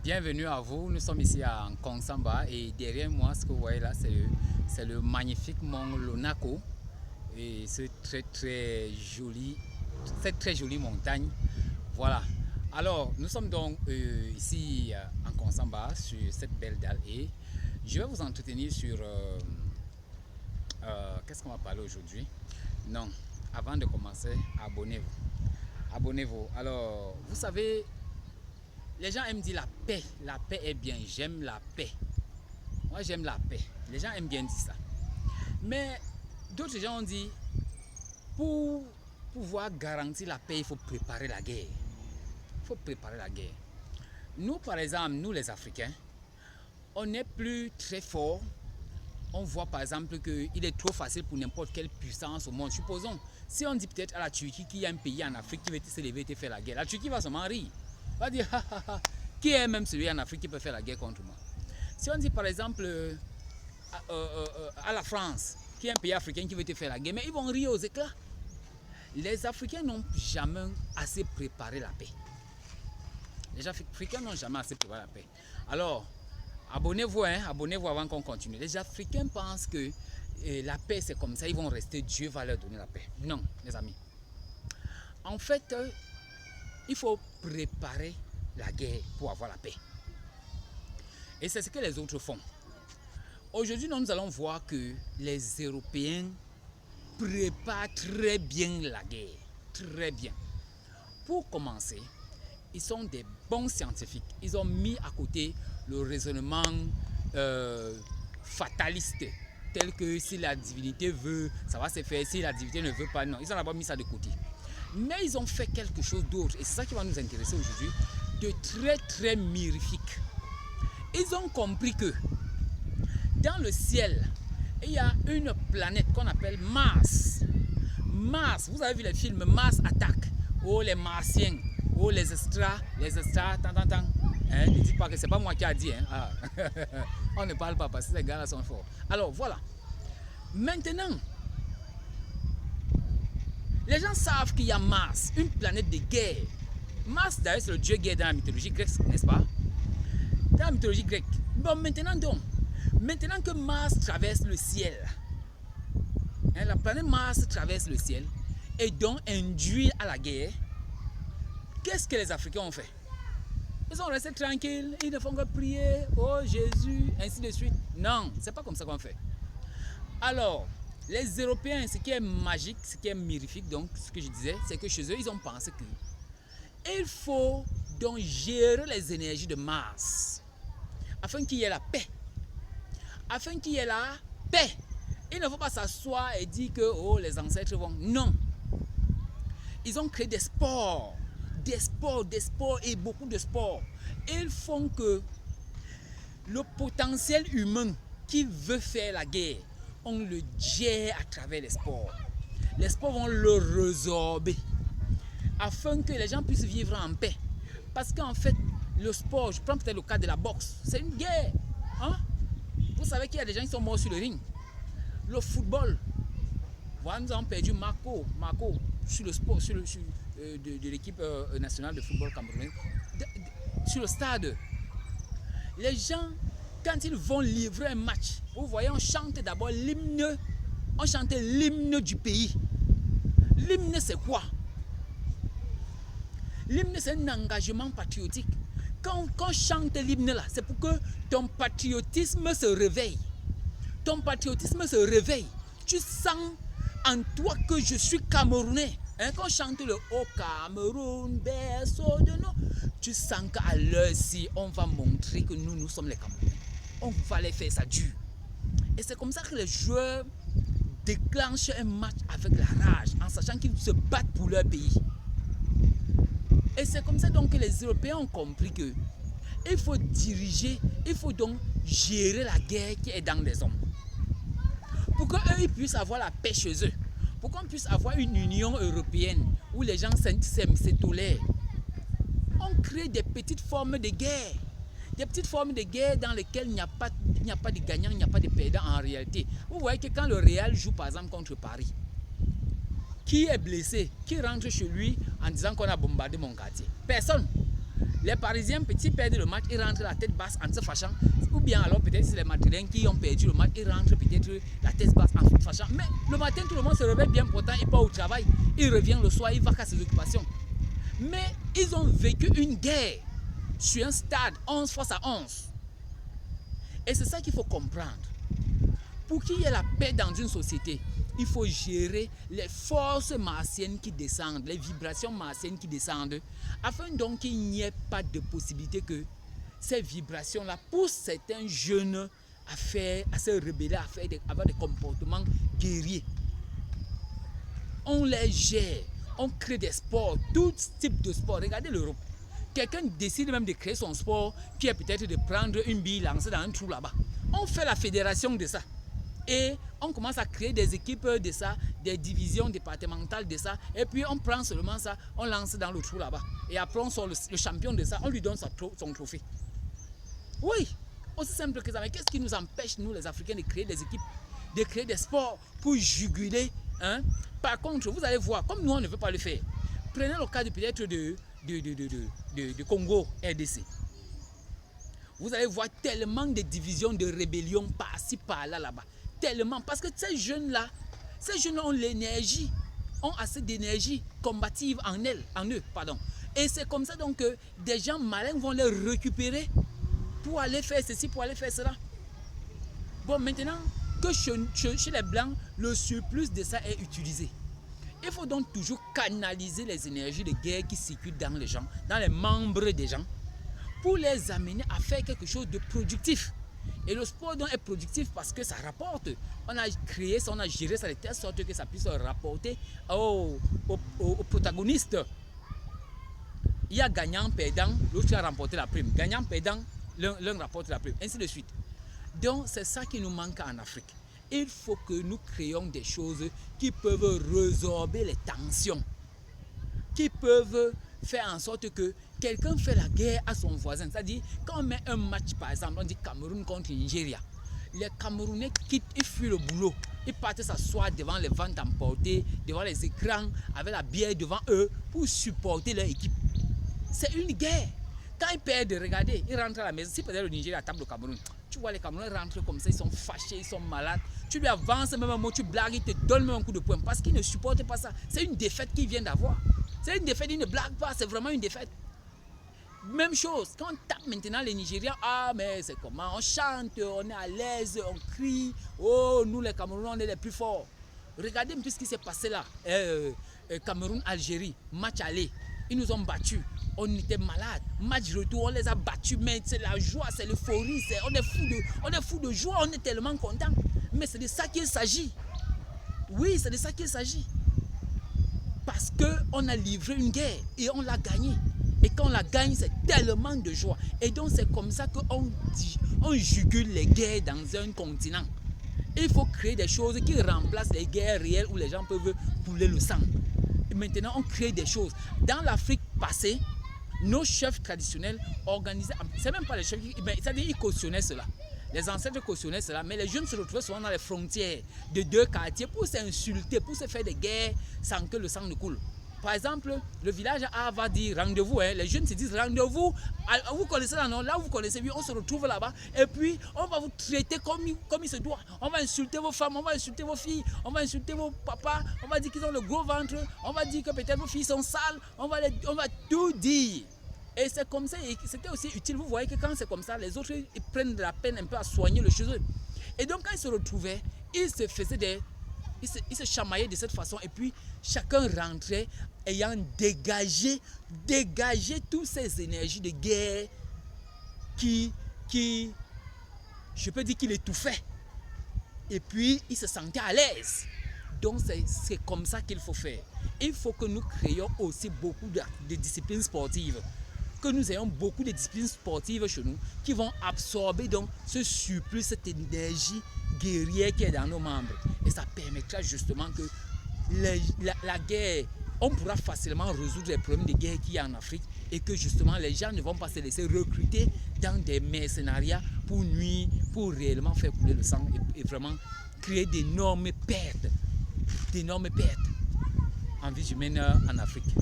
Bienvenue à vous. Nous sommes ici à Kongsamba et derrière moi, ce que vous voyez là, c'est le magnifique mont Lonako et cette très jolie montagne. Voilà. Alors, nous sommes donc ici en Kongsamba sur cette belle dalle et je vais vous entretenir sur qu'est-ce qu'on va parler aujourd'hui. Non, avant de commencer, abonnez-vous. Abonnez-vous. Alors, vous savez, les gens aiment dire la paix. La paix est bien. J'aime la paix. Moi, j'aime la paix. Les gens aiment bien dire ça. Mais d'autres gens ont dit, pour pouvoir garantir la paix, il faut préparer la guerre. Il faut préparer la guerre. Nous, par exemple, nous les Africains, on n'est plus très forts. On voit par exemple qu'il est trop facile pour n'importe quelle puissance au monde. Supposons, si on dit peut-être à la Turquie qu'il y a un pays en Afrique qui veut se lever et te faire la guerre, la Turquie va seulement rire. Va dire, qui est même celui en Afrique qui peut faire la guerre contre moi? Si on dit par exemple à la France, qui est un pays africain qui veut te faire la guerre, mais ils vont rire aux éclats. Les Africains n'ont jamais assez préparé la paix. Les Africains n'ont jamais assez préparé la paix. Alors, abonnez-vous, hein, abonnez-vous avant qu'on continue. Les Africains pensent que la paix c'est comme ça, ils vont rester, Dieu va leur donner la paix. Non, les amis. En fait, il faut préparer la guerre pour avoir la paix. Et c'est ce que les autres font. Aujourd'hui, nous allons voir que les Européens préparent très bien la guerre. Très bien. Pour commencer, ils sont des bons scientifiques. Ils ont mis à côté le raisonnement fataliste, tel que si la divinité veut, ça va se faire, si la divinité ne veut pas, non. Ils ont d'abord mis ça de côté. Mais ils ont fait quelque chose d'autre, et c'est ça qui va nous intéresser aujourd'hui, de très très mirifique. Ils ont compris que dans le ciel, il y a une planète qu'on appelle Mars. Mars, vous avez vu les films Mars Attack, oh les Martiens, oh les extras, tant. Hein, ne dites pas que c'est pas moi qui a dit. Hein. Ah. On ne parle pas parce que ces gars-là sont forts. Alors voilà. Maintenant, les gens savent qu'il y a Mars, une planète de guerre. Mars, d'ailleurs, c'est le dieu guerre dans la mythologie grecque, n'est-ce pas? Dans la mythologie grecque. Bon, maintenant que Mars traverse le ciel, hein, la planète Mars traverse le ciel et donc induit à la guerre, qu'est-ce que les Africains ont fait? Ils sont restés tranquilles, ils ne font que prier, oh Jésus, ainsi de suite. Non, c'est pas comme ça qu'on fait. Alors, les Européens, ce qui est magique, ce qui est mirifique, donc ce que je disais, c'est que chez eux, ils ont pensé qu'il faut donc gérer les énergies de Mars afin qu'il y ait la paix. Afin qu'il y ait la paix. Il ne faut pas s'asseoir et dire que oh, les ancêtres vont. Non. Ils ont créé des sports et beaucoup de sports. Ils font que le potentiel humain qui veut faire la guerre, on le gère à travers les sports. Les sports vont le résorber afin que les gens puissent vivre en paix. Parce qu'en fait, le sport, je prends peut-être le cas de la boxe, c'est une guerre. Hein? Vous savez qu'il y a des gens qui sont morts sur le ring. Le football, voilà, nous avons perdu Marco sur le sport, de l'équipe nationale de football camerounaise. Sur le stade, les gens, quand ils vont livrer un match, vous voyez, on chante d'abord l'hymne, on chante l'hymne du pays. L'hymne, c'est quoi? L'hymne, c'est un engagement patriotique. Quand on chante l'hymne là, c'est pour que ton patriotisme se réveille. Ton patriotisme se réveille. Tu sens en toi que je suis Camerounais. Hein, quand on chante le Haut Cameroun, berceau de nous, tu sens qu'à l'heure-ci, on va montrer que nous sommes les Camerounais. On va les faire ça dur. Et c'est comme ça que les joueurs déclenchent un match avec la rage, en sachant qu'ils se battent pour leur pays. Et c'est comme ça donc que les Européens ont compris que il faut diriger, il faut donc gérer la guerre qui est dans les hommes. Pour qu'eux puissent avoir la paix chez eux. Pour qu'on puisse avoir une union européenne où les gens se tolèrent. On crée des petites formes de guerre. Des petites formes de guerre dans lesquelles il n'y a pas de gagnant, il n'y a pas de perdant en réalité. Vous voyez que quand le Real joue par exemple contre Paris, qui est blessé, qui rentre chez lui en disant qu'on a bombardé mon quartier? Personne. Les Parisiens, petits, perdent le match, ils rentrent la tête basse en se fâchant. Ou bien alors peut-être c'est les Madrilènes qui ont perdu le match, ils rentrent peut-être la tête basse en se fâchant. Mais le matin, tout le monde se réveille bien pourtant, il part au travail, il revient le soir, il va à ses occupations. Mais ils ont vécu une guerre sur un stade 11 face à 11. Et c'est ça qu'il faut comprendre. Pour qu'il y ait la paix dans une société, il faut gérer les forces martiennes qui descendent, les vibrations martiennes qui descendent, afin donc qu'il n'y ait pas de possibilité que ces vibrations-là poussent certains jeunes à se rebeller, à avoir des comportements guerriers. On les gère, on crée des sports, tout type de sport. Regardez l'Europe. Quelqu'un décide même de créer son sport, qui est peut-être de prendre une bille, lancer dans un trou là-bas. On fait la fédération de ça. Et on commence à créer des équipes de ça, des divisions départementales de ça. Et puis on prend seulement ça, on lance dans le trou là-bas. Et après on sort le champion de ça, on lui donne son trophée. Oui, aussi simple que ça. Mais qu'est-ce qui nous empêche, nous les Africains, de créer des équipes, de créer des sports pour juguler, hein? Par contre, vous allez voir, comme nous on ne veut pas le faire, prenez le cas peut-être de Congo, RDC. Vous allez voir tellement de divisions, de rébellions par-ci, par-là, là-bas. Tellement, parce que ces jeunes-là ont l'énergie, ont assez d'énergie combative en eux. Et c'est comme ça donc que des gens malins vont les récupérer pour aller faire ceci, pour aller faire cela. Bon, maintenant que chez les Blancs, le surplus de ça est utilisé. Il faut donc toujours canaliser les énergies de guerre qui circulent dans les gens, dans les membres des gens, pour les amener à faire quelque chose de productif. Et le sport donc est productif parce que ça rapporte. On a créé ça, on a géré ça de telle sorte que ça puisse rapporter aux protagonistes. Il y a gagnant, perdant, l'autre a remporté la prime. Gagnant, perdant, l'un rapporte la prime, ainsi de suite. Donc c'est ça qui nous manque en Afrique. Il faut que nous créions des choses qui peuvent résorber les tensions, qui peuvent faire en sorte que quelqu'un fait la guerre à son voisin. C'est-à-dire, quand on met un match, par exemple, on dit Cameroun contre Nigeria, les Camerounais quittent, ils fuient le boulot, ils partent s'asseoir devant les ventes emportées, devant les écrans, avec la bière devant eux, pour supporter leur équipe. C'est une guerre. Quand ils perdent, regardez, ils rentrent à la maison. Si peut-être le Nigeria attaque le Cameroun, tu vois les Camerounais rentrent comme ça, ils sont fâchés, ils sont malades. Tu lui avances même un mot, tu blagues, il te donne même un coup de poing parce qu'ils ne supportent pas ça. C'est une défaite qu'ils viennent d'avoir. C'est une défaite, ils ne blaguent pas, c'est vraiment une défaite. Même chose, quand on tape maintenant les Nigériens, ah mais c'est comment, on chante, on est à l'aise, on crie, oh nous les Camerounais on est les plus forts. Regardez un peu ce qui s'est passé là, Cameroun-Algérie, match aller, ils nous ont battus, on était malades, match retour, on les a battus, mais c'est la joie, c'est l'euphorie, on est fou de joie, on est tellement contents, mais c'est de ça qu'il s'agit. Oui, c'est de ça qu'il s'agit. Parce qu'on a livré une guerre et on l'a gagnée. Et quand on la gagne, c'est tellement de joie. Et donc c'est comme ça qu'on jugule les guerres dans un continent. Il faut créer des choses qui remplacent les guerres réelles où les gens peuvent couler le sang. Et maintenant, on crée des choses. Dans l'Afrique passée, nos chefs traditionnels organisaient, c'est même pas les chefs, c'est-à-dire ils cautionnaient cela. Les ancêtres cautionnaient cela, mais les jeunes se retrouvaient souvent dans les frontières de deux quartiers pour s'insulter, pour se faire des guerres sans que le sang ne coule. Par exemple, le village A va dire rendez-vous, hein. Les jeunes se disent rendez-vous, vous connaissez là, non? Là vous connaissez, oui, on se retrouve là-bas et puis on va vous traiter comme il se doit. On va insulter vos femmes, on va insulter vos filles, on va insulter vos papas, on va dire qu'ils ont le gros ventre, on va dire que peut-être vos filles sont sales, on va tout dire. Et c'est comme ça, c'était aussi utile. Vous voyez que quand c'est comme ça, les autres ils prennent de la peine un peu à soigner le chez eux. Et donc quand ils se retrouvaient, ils se faisaient ils se chamaillaient de cette façon et puis chacun rentrait ayant dégagé toutes ces énergies de guerre qui je peux dire qu'il étouffait. Et puis il se sentait à l'aise. Donc c'est comme ça qu'il faut faire. Il faut que nous créions aussi beaucoup de disciplines sportives. Que nous ayons beaucoup de disciplines sportives chez nous qui vont absorber donc ce surplus, cette énergie guerrière qui est dans nos membres. Et ça permettra justement que la guerre, on pourra facilement résoudre les problèmes de guerre qu'il y a en Afrique et que justement les gens ne vont pas se laisser recruter dans des mercenariats pour nuire, pour réellement faire couler le sang et vraiment créer d'énormes pertes en vie humaine en Afrique.